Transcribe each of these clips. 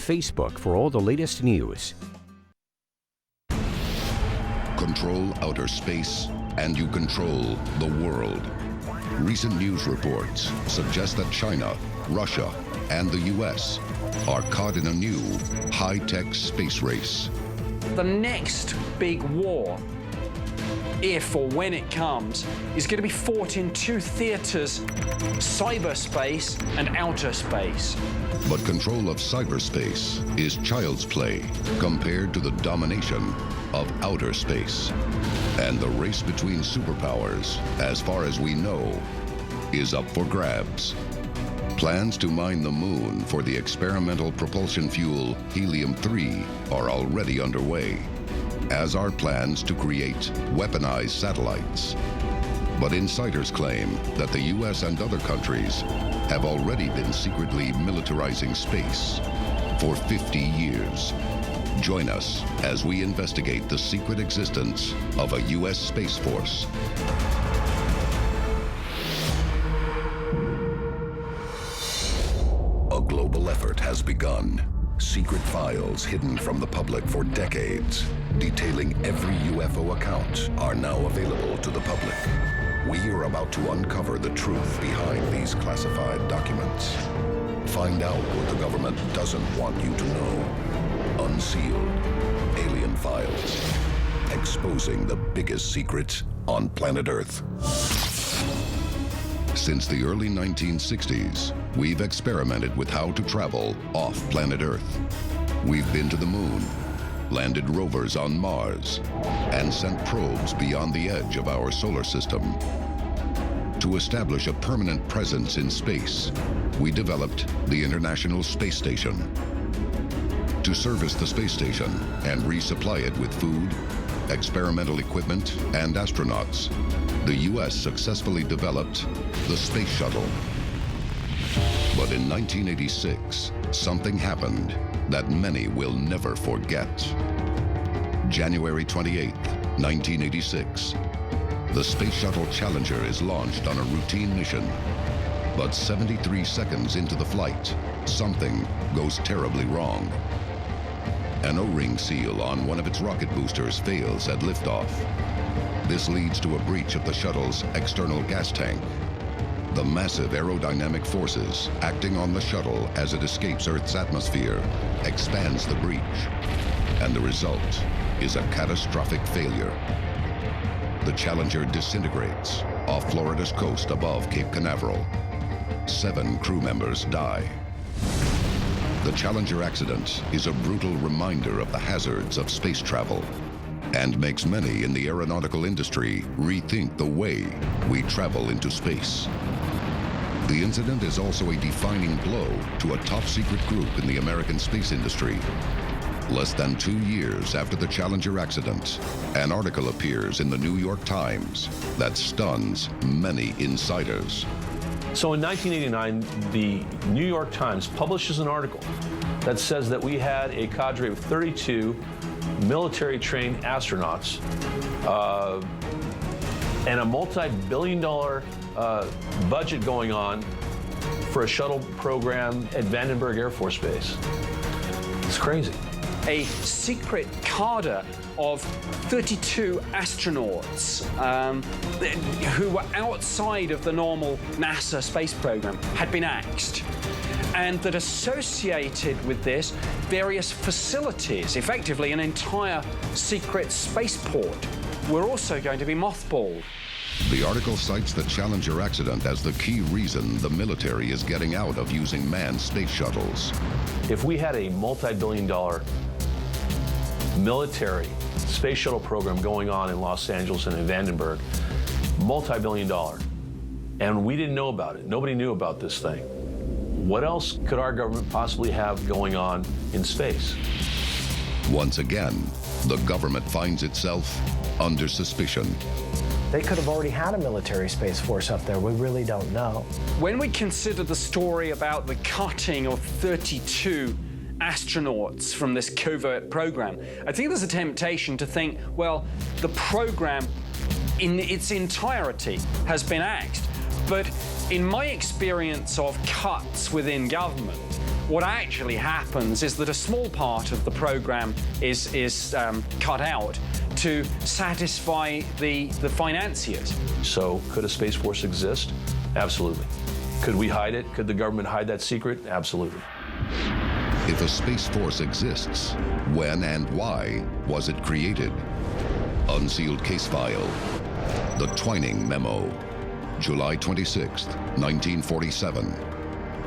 Facebook for all the latest news. Control outer space, and you control the world. Recent news reports suggest that China, Russia, and the US are caught in a new high-tech space race. The next big war, if or when it comes, is going to be fought in two theaters: cyberspace and outer space. But control of cyberspace is child's play compared to the domination of outer space. And the race between superpowers, as far as we know, is up for grabs. Plans to mine the moon for the experimental propulsion fuel helium-3 are already underway, as are plans to create weaponized satellites. But insiders claim that the US and other countries have already been secretly militarizing space for 50 years. Join us as we investigate the secret existence of a US Space Force. A global effort has begun. Secret files hidden from the public for decades, detailing every UFO account, are now available to the public. We are about to uncover the truth behind these classified documents. Find out what the government doesn't want you to know. Unsealed. Alien Files. Exposing the biggest secret on planet Earth. Since the early 1960s, we've experimented with how to travel off planet Earth. We've been to the moon, landed rovers on Mars, and sent probes beyond the edge of our solar system. To establish a permanent presence in space, we developed the International Space Station. To service the space station and resupply it with food, experimental equipment, and astronauts, the US successfully developed the Space Shuttle. But in 1986, something happened that many will never forget. January 28, 1986. The Space Shuttle Challenger is launched on a routine mission. But 73 seconds into the flight, something goes terribly wrong. An O-ring seal on one of its rocket boosters fails at liftoff. This leads to a breach of the shuttle's external gas tank. The massive aerodynamic forces acting on the shuttle as it escapes Earth's atmosphere expands the breach, and the result is a catastrophic failure. The Challenger disintegrates off Florida's coast above Cape Canaveral. 7 crew members die. The Challenger accident is a brutal reminder of the hazards of space travel and makes many in the aeronautical industry rethink the way we travel into space. The incident is also a defining blow to a top-secret group in the American space industry. Less than 2 years after the Challenger accident, an article appears in the New York Times that stuns many insiders. So in 1989, the New York Times publishes an article that says that we had a cadre of 32 military-trained astronauts and a multi-billion-dollar budget going on for a shuttle program at Vandenberg Air Force Base. It's crazy. A secret cadre of 32 astronauts who were outside of the normal NASA space program had been axed. And that associated with this, various facilities, effectively an entire secret spaceport, were also going to be mothballed. The article cites the Challenger accident as the key reason the military is getting out of using manned space shuttles. If we had a multi-billion-dollar military space shuttle program going on in Los Angeles and in Vandenberg, multi-billion-dollar, and we didn't know about it, nobody knew about this thing, what else could our government possibly have going on in space? Once again, the government finds itself under suspicion. They could have already had a military space force up there. We really don't know. When we consider the story about the cutting of 32 astronauts from this covert program, I think there's a temptation to think, well, the program in its entirety has been axed. But in my experience of cuts within government, what actually happens is that a small part of the program is cut out to satisfy the financiers. So could a Space Force exist? Absolutely. Could we hide it? Could the government hide that secret? Absolutely. If a Space Force exists, when and why was it created? Unsealed case file. The Twining Memo. July 26, 1947.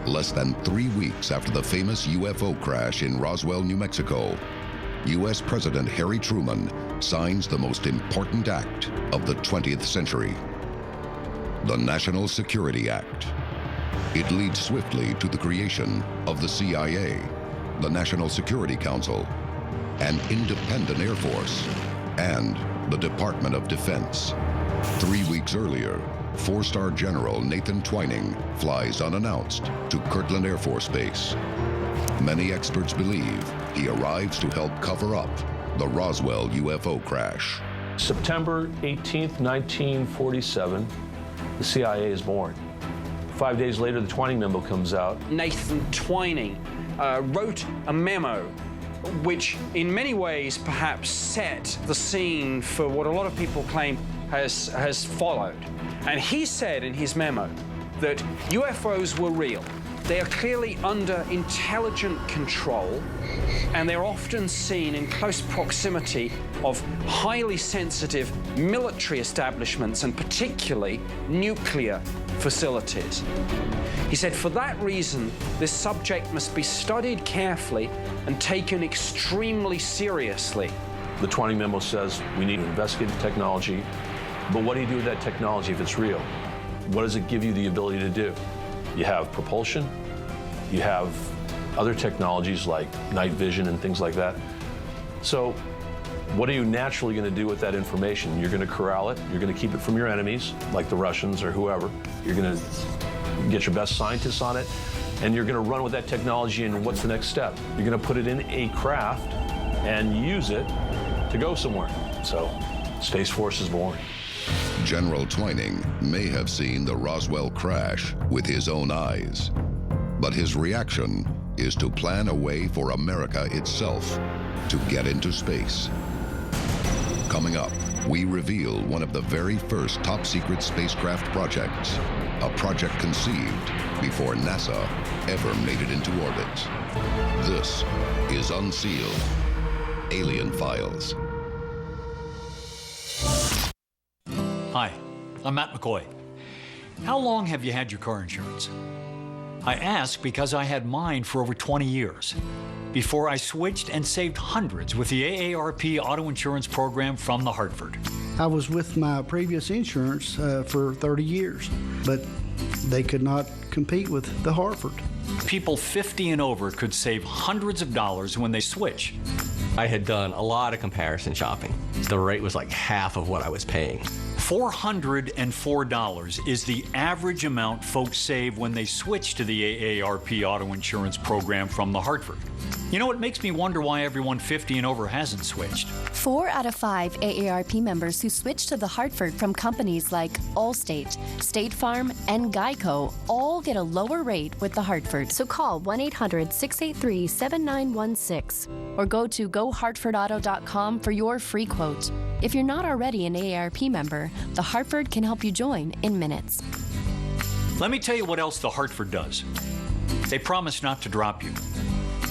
Less than 3 weeks after the famous UFO crash in Roswell, New Mexico, U.S. President Harry Truman signs the most important act of the 20th century, the National Security Act. It leads swiftly to the creation of the CIA, the National Security Council, an independent Air Force, and the Department of Defense. 3 weeks earlier, four-star General Nathan Twining flies unannounced to Kirtland Air Force Base. Many experts believe he arrives to help cover up the Roswell UFO crash. September 18th, 1947, the CIA is born. 5 days later, the Twining Memo comes out. Nathan Twining wrote a memo which in many ways perhaps set the scene for what a lot of people claim has followed. And he said in his memo that UFOs were real. They are clearly under intelligent control, and they're often seen in close proximity of highly sensitive military establishments and particularly nuclear facilities. He said, for that reason, this subject must be studied carefully and taken extremely seriously. The Twining Memo says we need to investigate the technology, but what do you do with that technology if it's real? What does it give you the ability to do? You have propulsion, you have other technologies like night vision and things like that. So what are you naturally going to do with that information? You're going to corral it, you're going to keep it from your enemies, like the Russians or whoever. You're going to get your best scientists on it, and you're going to run with that technology, and what's the next step? You're going to put it in a craft and use it to go somewhere. So Space Force is born. General Twining may have seen the Roswell crash with his own eyes, but his reaction is to plan a way for America itself to get into space. Coming up, we reveal one of the very first top-secret spacecraft projects, a project conceived before NASA ever made it into orbit. This is Unsealed, Alien Files. Hi, I'm Matt McCoy. How long have you had your car insurance? I ask because I had mine for over 20 years before I switched and saved hundreds with the AARP auto insurance program from the Hartford. I was with my previous insurance for 30 years, but they could not compete with the Hartford. People 50 and over could save hundreds of dollars when they switch. I had done a lot of comparison shopping. The rate was like half of what I was paying. $404 is the average amount folks save when they switch to the AARP auto insurance program from the Hartford. You know, it makes me wonder why everyone 50 and over hasn't switched. 4 out of 5 AARP members who switch to the Hartford from companies like Allstate, State Farm, and Geico all get a lower rate with the Hartford. So call 1-800-683-7916 or go to gohartfordauto.com for your free quote. If you're not already an AARP member, the Hartford can help you join in minutes. Let me tell you what else the Hartford does. They promise not to drop you,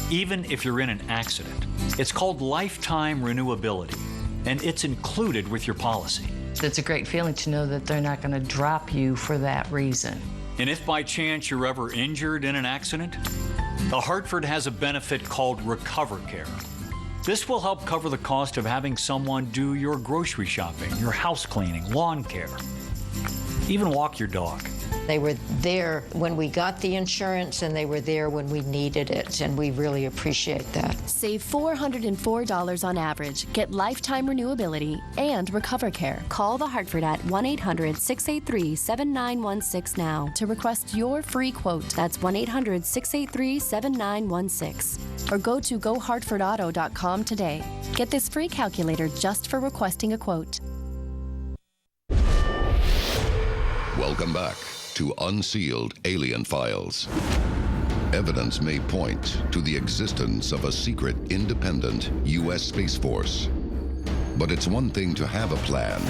even if you're in an accident. It's called lifetime renewability, and it's included with your policy. It's a great feeling to know that they're not going to drop you for that reason. And if by chance you're ever injured in an accident, the Hartford has a benefit called Recover Care. This will help cover the cost of having someone do your grocery shopping, your house cleaning, lawn care, even walk your dog. They were there when we got the insurance, and they were there when we needed it, and we really appreciate that. Save $404 on average, get lifetime renewability, and Recover Care. Call the Hartford at 1-800-683-7916 now to request your free quote. That's 1-800-683-7916. Or go to gohartfordauto.com today. Get this free calculator just for requesting a quote. Welcome back to Unsealed Alien Files. Evidence may point to the existence of a secret, independent U.S. Space Force. But it's one thing to have a plan,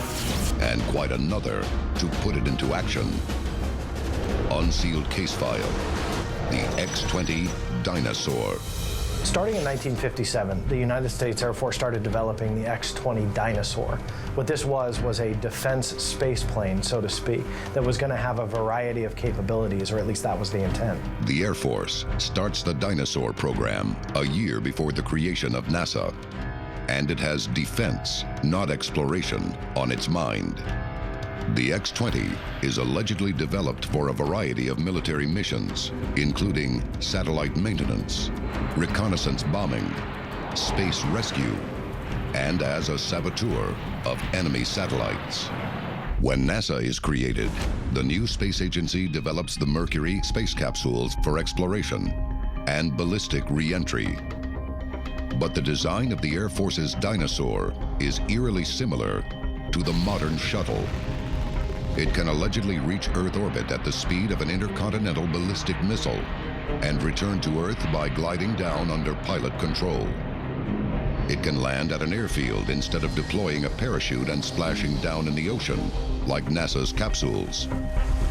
and quite another to put it into action. Unsealed case file, the X-20 Dinosaur. Starting in 1957, the United States Air Force started developing the X-20 Dinosaur. What this was a defense space plane, so to speak, that was going to have a variety of capabilities, or at least that was the intent. The Air Force starts the Dinosaur program a year before the creation of NASA. And it has defense, not exploration, on its mind. The X-20 is allegedly developed for a variety of military missions, including satellite maintenance, reconnaissance bombing, space rescue, and as a saboteur of enemy satellites. When NASA is created, the new space agency develops the Mercury space capsules for exploration and ballistic re-entry. But the design of the Air Force's Dinosaur is eerily similar to the modern shuttle. It can allegedly reach Earth orbit at the speed of an intercontinental ballistic missile and return to Earth by gliding down under pilot control. It can land at an airfield instead of deploying a parachute and splashing down in the ocean, like NASA's capsules.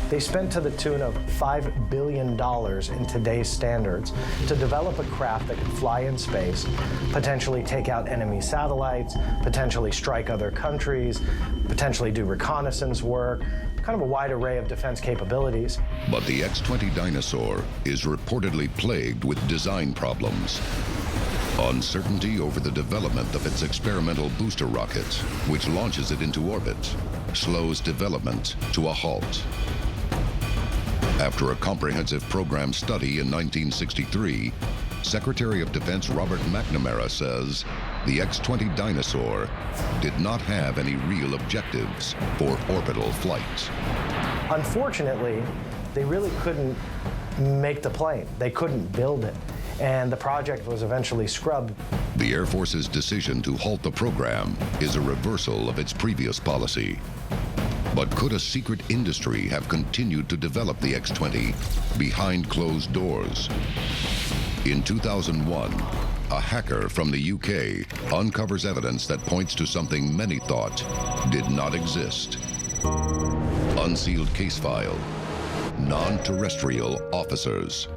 They spent to the tune of $5 billion in today's standards to develop a craft that could fly in space, potentially take out enemy satellites, potentially strike other countries, potentially do reconnaissance work, kind of a wide array of defense capabilities. But the X-20 Dinosaur is reportedly plagued with design problems. Uncertainty over the development of its experimental booster rocket, which launches it into orbit, slows development to a halt. After a comprehensive program study in 1963, Secretary of Defense Robert McNamara says the X-20 Dinosaur did not have any real objectives for orbital flight. Unfortunately, they really couldn't make the plane. They couldn't build it, and the project was eventually scrubbed. The Air Force's decision to halt the program is a reversal of its previous policy. But could a secret industry have continued to develop the X-20 behind closed doors? In 2001, a hacker from the UK uncovers evidence that points to something many thought did not exist. Unsealed case file, non-terrestrial officers.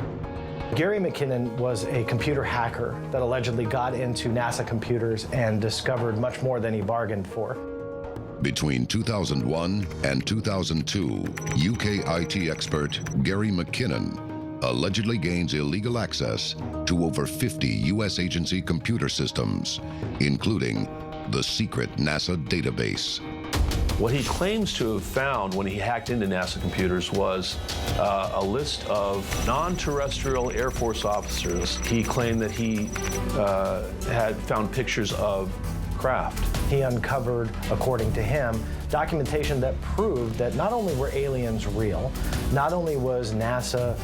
Gary McKinnon was a computer hacker that allegedly got into NASA computers and discovered much more than he bargained for. Between 2001 and 2002, UK IT expert Gary McKinnon allegedly gains illegal access to over 50 U.S. agency computer systems, including the secret NASA database. What he claims to have found when he hacked into NASA computers was a list of non-terrestrial Air Force officers. He claimed that he had found pictures of craft. He uncovered, according to him, documentation that proved that not only were aliens real, not only was NASA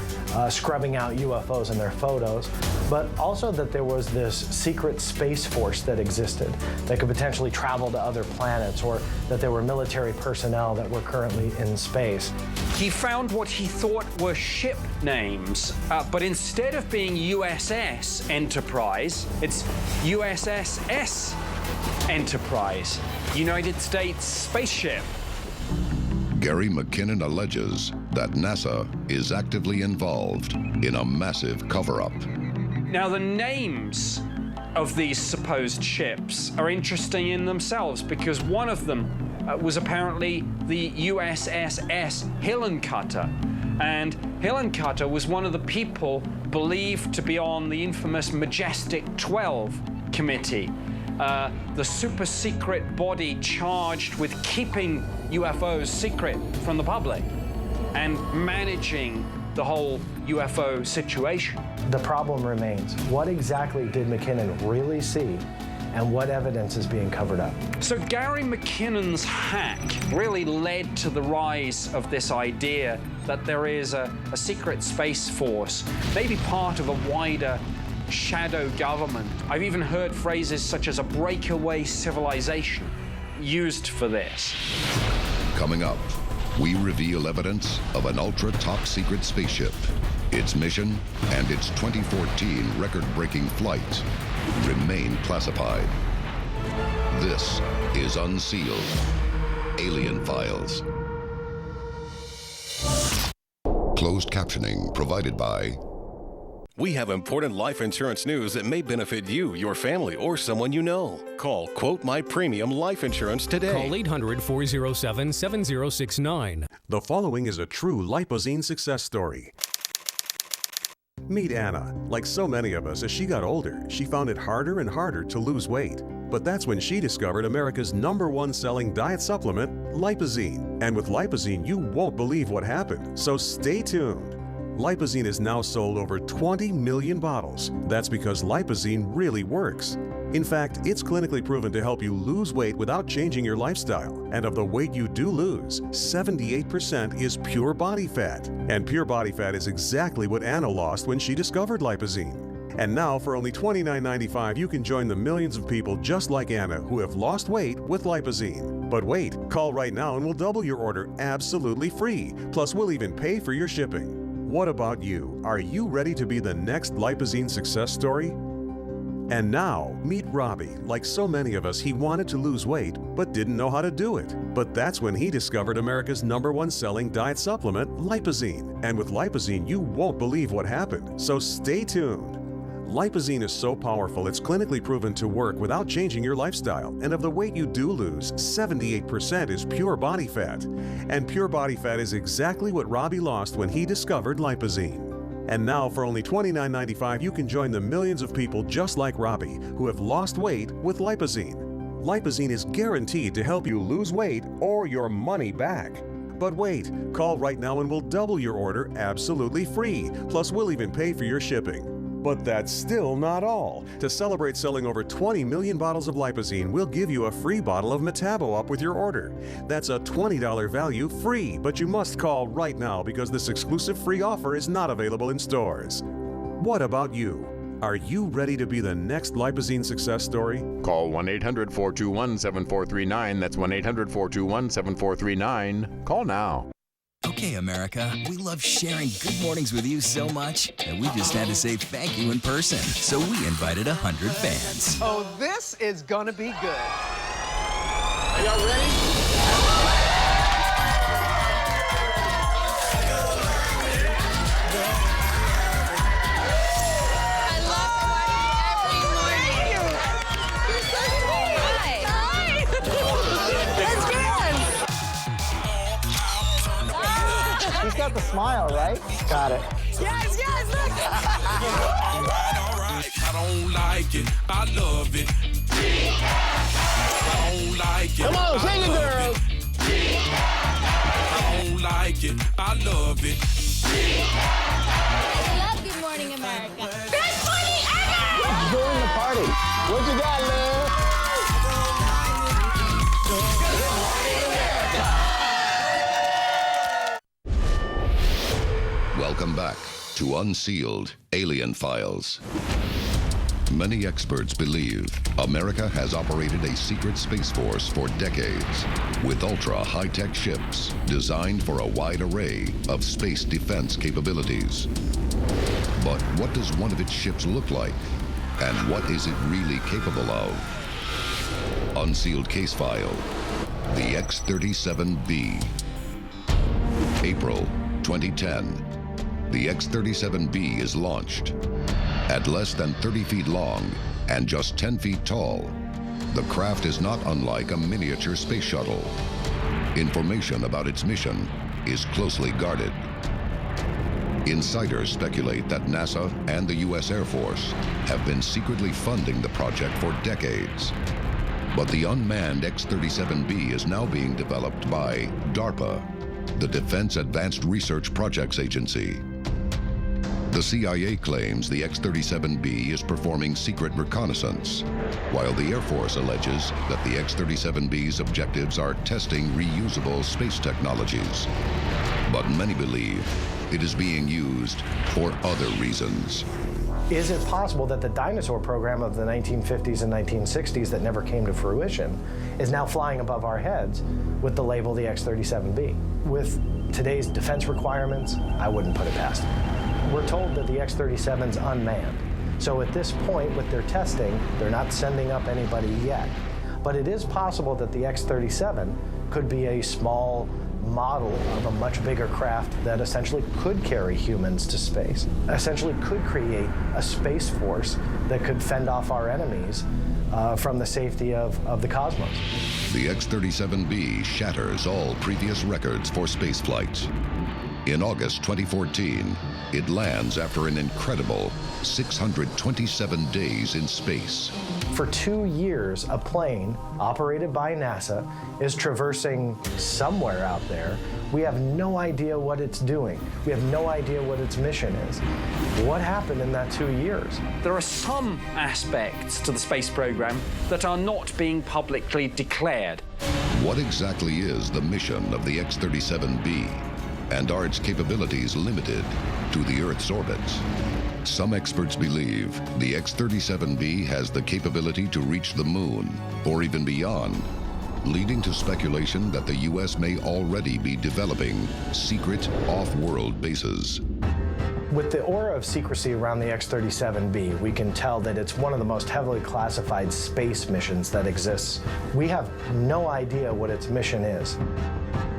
scrubbing out UFOs in their photos, but also that there was this secret space force that existed that could potentially travel to other planets, or that there were military personnel that were currently in space. He found what he thought were ship names, but instead of being USS Enterprise, it's USS Enterprise, United States spaceship. Gary McKinnon alleges that NASA is actively involved in a massive cover-up. Now, the names of these supposed ships are interesting in themselves, because one of them was apparently the USS Hillencutter. And Hillencutter was one of the people believed to be on the infamous Majestic 12 committee, the super secret body charged with keeping UFOs secret from the public and managing the whole UFO situation. The problem remains, what exactly did McKinnon really see, and what evidence is being covered up? So Gary McKinnon's hack really led to the rise of this idea that there is a secret space force, maybe part of a wider shadow government. I've even heard phrases such as a breakaway civilization used for this. Coming up, we reveal evidence of an ultra top secret spaceship Its mission and its 2014 record-breaking flight remain classified. This is Unsealed, Alien Files. Closed captioning provided by... We have important life insurance news that may benefit you, your family, or someone you know. Call Quote My Premium Life Insurance today. Call 800-407-7069. The following is a true Lipozene success story. Meet Anna. Like so many of us, as she got older, she found it harder and harder to lose weight. But that's when she discovered America's #1 selling diet supplement, Lipozene. And with Lipozene, you won't believe what happened, so stay tuned. Lipozene is now sold over 20 million bottles. That's because Lipozene really works. In fact, it's clinically proven to help you lose weight without changing your lifestyle. And of the weight you do lose, 78% is pure body fat. And pure body fat is exactly what Anna lost when she discovered Lipozene. And now, for only $29.95, you can join the millions of people just like Anna who have lost weight with Lipozene. But wait, call right now and we'll double your order absolutely free. Plus, we'll even pay for your shipping. What about you? Are you ready to be the next Lipozene success story? And now, meet Robbie. Like so many of us, he wanted to lose weight, but didn't know how to do it. But that's when he discovered America's #1 selling diet supplement, Lipozene. And with Lipozene, you won't believe what happened. So stay tuned. Lipozene is so powerful, it's clinically proven to work without changing your lifestyle. And of the weight you do lose, 78% is pure body fat. And pure body fat is exactly what Robbie lost when he discovered Lipozene. And now, for only $29.95, you can join the millions of people just like Robbie who have lost weight with Lipozene. Lipozene is guaranteed to help you lose weight or your money back. But wait, call right now and we'll double your order absolutely free. Plus, we'll even pay for your shipping. But that's still not all. To celebrate selling over 20 million bottles of Lipozene, we'll give you a free bottle of Metabo Up with your order. That's a $20 value free, but you must call right now because this exclusive free offer is not available in stores. What about you? Are you ready to be the next Lipozene success story? Call 1-800-421-7439. That's 1-800-421-7439. Call now. Okay, America, we love sharing good mornings with you so much that we just had to say thank you in person. So we invited 100 fans. Oh, this is gonna be good. Are y'all ready? He's got the smile, right? Got it. Yes, look! I don't like it, I love it. I don't like it. Come on, sing it, girls! I don't like it, I love it. I love Good Morning America. Best party ever! Join the party. What you got, love? Welcome back to Unsealed, Alien Files. Many experts believe America has operated a secret space force for decades with ultra-high-tech ships designed for a wide array of space defense capabilities. But what does one of its ships look like? And what is it really capable of? Unsealed case file, the X-37B. April 2010. The X-37B is launched. At less than 30 feet long and just 10 feet tall, the craft is not unlike a miniature space shuttle. Information about its mission is closely guarded. Insiders speculate that NASA and the U.S. Air Force have been secretly funding the project for decades. But the unmanned X-37B is now being developed by DARPA, the Defense Advanced Research Projects Agency. The CIA claims the X-37B is performing secret reconnaissance, while the Air Force alleges that the X-37B's objectives are testing reusable space technologies. But many believe it is being used for other reasons. Is it possible that the dinosaur program of the 1950s and 1960s that never came to fruition is now flying above our heads with the label the X-37B? With today's defense requirements, I wouldn't put it past them. We're told that the X-37's unmanned. So at this point, with their testing, they're not sending up anybody yet. But it is possible that the X-37 could be a small model of a much bigger craft that essentially could carry humans to space, essentially could create a space force that could fend off our enemies from the safety of the cosmos. The X-37B shatters all previous records for space flights. In August 2014, it lands after an incredible 627 days in space. For 2 years, a plane operated by NASA is traversing somewhere out there. We have no idea what it's doing. We have no idea what its mission is. What happened in that 2 years? There are some aspects to the space program that are not being publicly declared. What exactly is the mission of the X-37B? And are its capabilities limited to the Earth's orbits? Some experts believe the X-37B has the capability to reach the moon or even beyond, leading to speculation that the U.S. may already be developing secret off-world bases. With the aura of secrecy around the X-37B, we can tell that it's one of the most heavily classified space missions that exists. We have no idea what its mission is.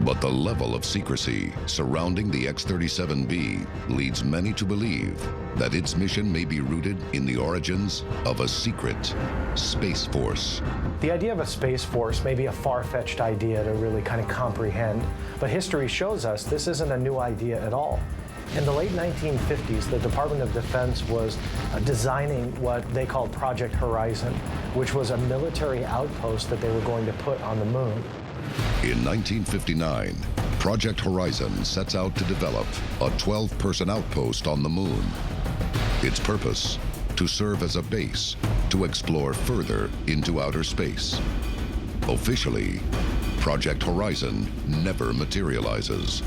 But the level of secrecy surrounding the X-37B leads many to believe that its mission may be rooted in the origins of a secret space force. The idea of a space force may be a far-fetched idea to really kind of comprehend, but history shows us this isn't a new idea at all. In the late 1950s, the Department of Defense was designing what they called Project Horizon, which was a military outpost that they were going to put on the moon. In 1959, Project Horizon sets out to develop a 12-person outpost on the moon. Its purpose, to serve as a base to explore further into outer space. Officially, Project Horizon never materializes.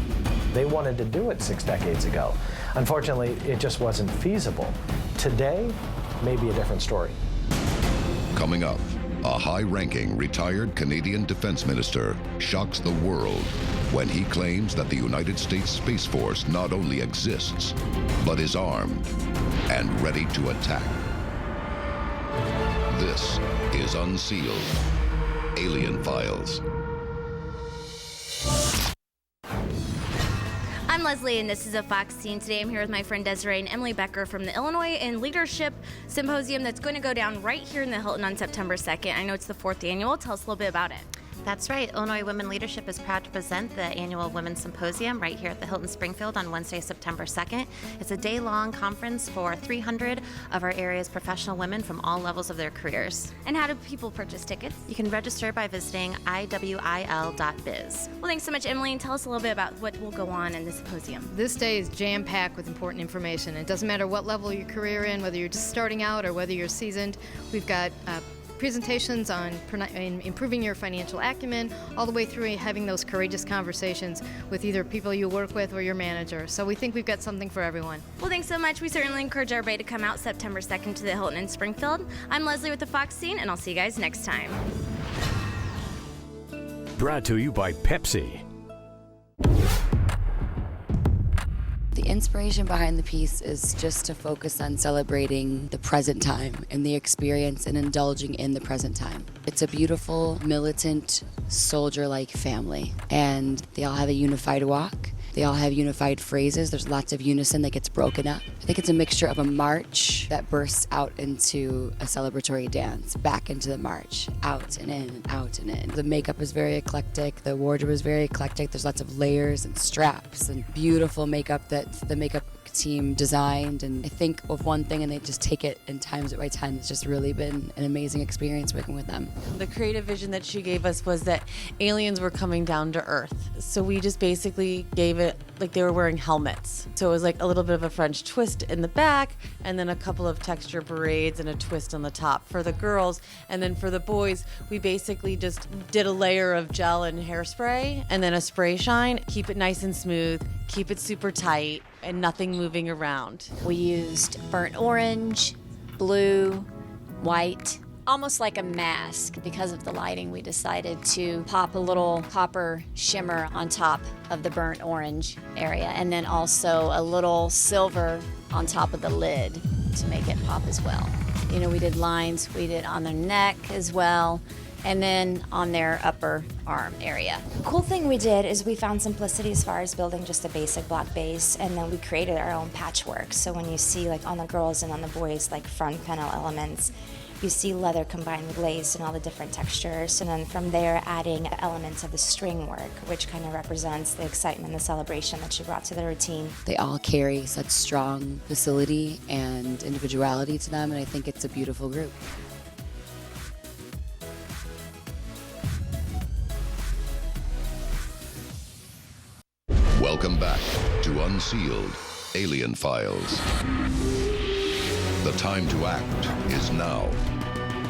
They wanted to do it 6 decades ago. Unfortunately, it just wasn't feasible. Today, maybe a different story. Coming up, a high-ranking retired Canadian defense minister shocks the world when he claims that the United States Space Force not only exists, but is armed and ready to attack. This is Unsealed, Alien Files. I'm Leslie, and this is a Fox Scene. Today I'm here with my friend Desiree and Emily Becker from the Illinois and Leadership Symposium that's going to go down right here in the Hilton on September 2nd. I know it's the 4th annual. Tell us a little bit about it. That's right. Illinois Women Leadership is proud to present the annual Women's Symposium right here at the Hilton Springfield on Wednesday, September 2nd. It's a day-long conference for 300 of our area's professional women from all levels of their careers. And how do people purchase tickets? You can register by visiting iwil.biz. Well, thanks so much, Emily, and tell us a little bit about what will go on in the symposium. This day is jam-packed with important information. It doesn't matter what level of your career in, whether you're just starting out or whether you're seasoned. We've got presentations on improving your financial acumen, all the way through having those courageous conversations with either people you work with or your manager. So we think we've got something for everyone. Well, thanks so much. We certainly encourage everybody to come out September 2nd to the Hilton in Springfield. I'm Leslie with the Fox Scene, and I'll see you guys next time. Brought to you by Pepsi. The inspiration behind the piece is just to focus on celebrating the present time and the experience and indulging in the present time. It's a beautiful, militant, soldier-like family, and they all have a unified walk. They all have unified phrases. There's lots of unison that gets broken up. I think it's a mixture of a march that bursts out into a celebratory dance, back into the march, out and in, out and in. The makeup is very eclectic. The wardrobe is very eclectic. There's lots of layers and straps and beautiful makeup that the makeup team designed, and I think of one thing and they just take it and times it by 10. It's just really been an amazing experience working with them. The creative vision that she gave us was that aliens were coming down to Earth. So we just basically gave it like they were wearing helmets. So it was like a little bit of a French twist in the back, and then a couple of texture braids and a twist on the top for the girls. And then for the boys, we basically just did a layer of gel and hairspray and then a spray shine. Keep it nice and smooth, keep it super tight, and nothing moving around. We used burnt orange, blue, white, almost like a mask. Because of the lighting, we decided to pop a little copper shimmer on top of the burnt orange area, and then also a little silver on top of the lid to make it pop as well. You know, we did lines, we did on their neck as well, and then on their upper arm area. The cool thing we did is we found simplicity as far as building just a basic block base, and then we created our own patchwork. So when you see like on the girls and on the boys like front panel elements, you see leather combined with lace and all the different textures, and then from there adding elements of the string work, which kind of represents the excitement, the celebration that she brought to the routine. They all carry such strong facility and individuality to them, and I think it's a beautiful group. Welcome back to Unsealed, Alien Files. The time to act is now.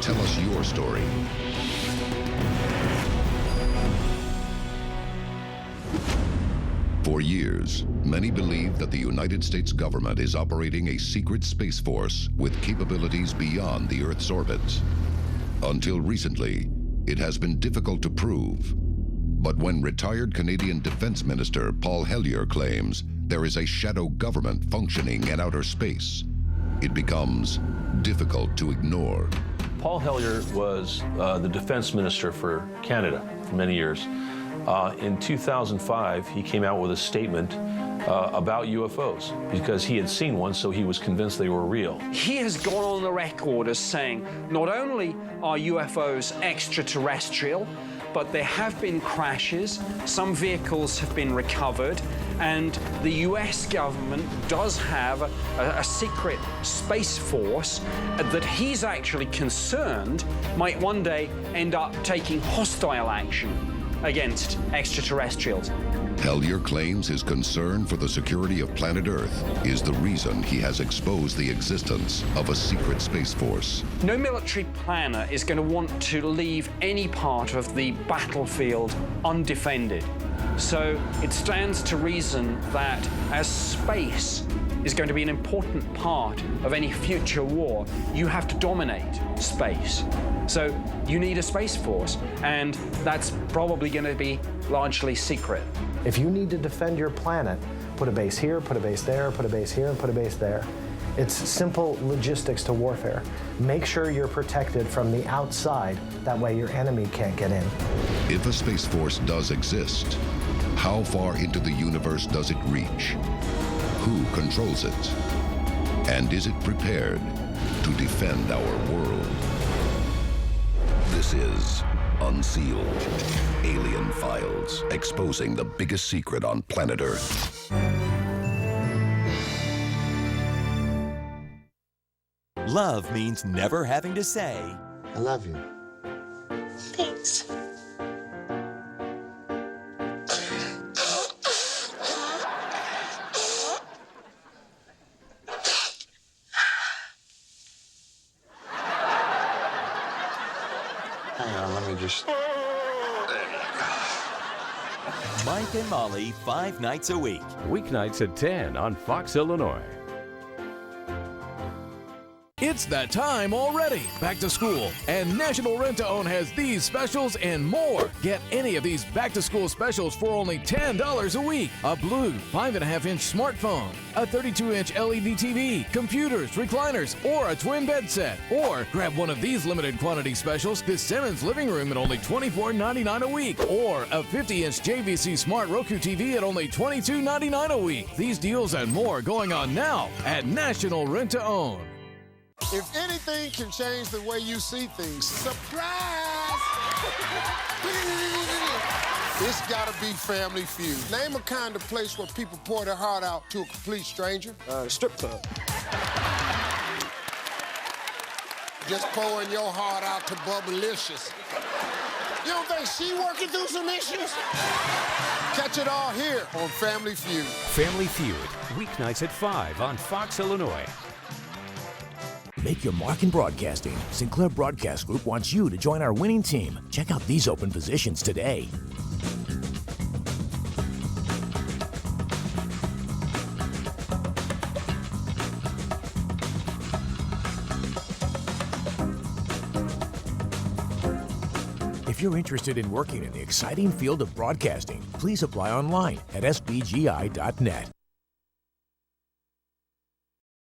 Tell us your story. For years, many believed that the United States government is operating a secret space force with capabilities beyond the Earth's orbit. Until recently, it has been difficult to prove. But when retired Canadian Defense Minister Paul Hellyer claims there is a shadow government functioning in outer space, it becomes difficult to ignore. Paul Hellyer was the defense minister for Canada for many years. In 2005, he came out with a statement about UFOs because he had seen one, so he was convinced they were real. He has gone on the record as saying not only are UFOs extraterrestrial, but there have been crashes, some vehicles have been recovered, and the US government does have a secret space force that he's actually concerned might one day end up taking hostile action against extraterrestrials. Hellyer claims his concern for the security of planet Earth is the reason he has exposed the existence of a secret space force. No military planner is going to want to leave any part of the battlefield undefended. So it stands to reason that as space is going to be an important part of any future war, you have to dominate space. So you need a space force, and that's probably going to be largely secret. If you need to defend your planet, put a base here, put a base there, put a base here, and put a base there. It's simple logistics to warfare. Make sure you're protected from the outside. That way your enemy can't get in. If a space force does exist, how far into the universe does it reach? Who controls it? And is it prepared to defend our world? This is Unsealed, Alien Files, exposing the biggest secret on planet Earth. Love means never having to say, I love you. Thanks. Hang on, let me just... Mike and Molly 5 nights a week. Weeknights at 10 on Fox, Illinois. It's that time already. Back to school. And National Rent-to-Own has these specials and more. Get any of these back-to-school specials for only $10 a week. A blue 5.5-inch smartphone, a 32-inch LED TV, computers, recliners, or a twin bed set. Or grab one of these limited quantity specials, this Simmons living room at only $24.99 a week. Or a 50-inch JVC Smart Roku TV at only $22.99 a week. These deals and more going on now at National Rent-to-Own. If anything can change the way you see things, surprise! It's gotta be Family Feud. Name a kind of place where people pour their heart out to a complete stranger. Strip club. Just pouring your heart out to Bubblicious. You don't think she working through some issues? Catch it all here on Family Feud. Family Feud, weeknights at 5 on Fox, Illinois. Make your mark in broadcasting. Sinclair Broadcast Group wants you to join our winning team. Check out these open positions today. you're interested in working in the exciting field of broadcasting, please apply online at sbgi.net.